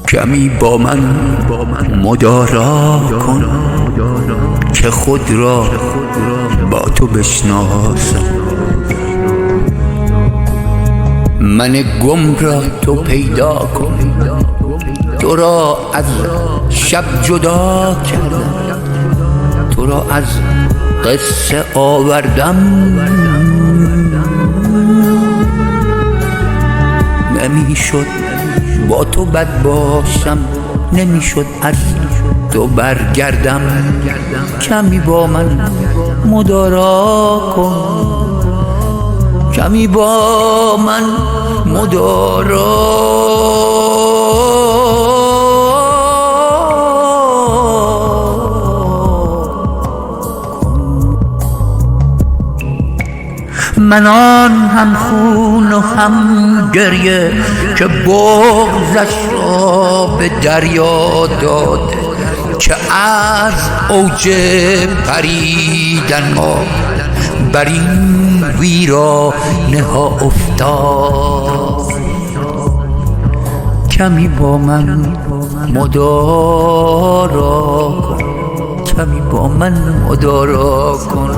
کمی با من مدارا کن که خود را با تو بشناسم. من گم را تو پیدا کن، تو را از شب جدا کردم، تو را از قصه آوردم. نمیشد با تو بد باشم، نمیشد از تو برگردم. کمی با من مدارا کن، کمی با من مدارا. من آن هم خون و هم گریه که بغضش را به دریا داده، که از اوج پریدن ما بر این ویرانه ها افتاد. کمی با من مدارا کن، کمی با من مدارا کن.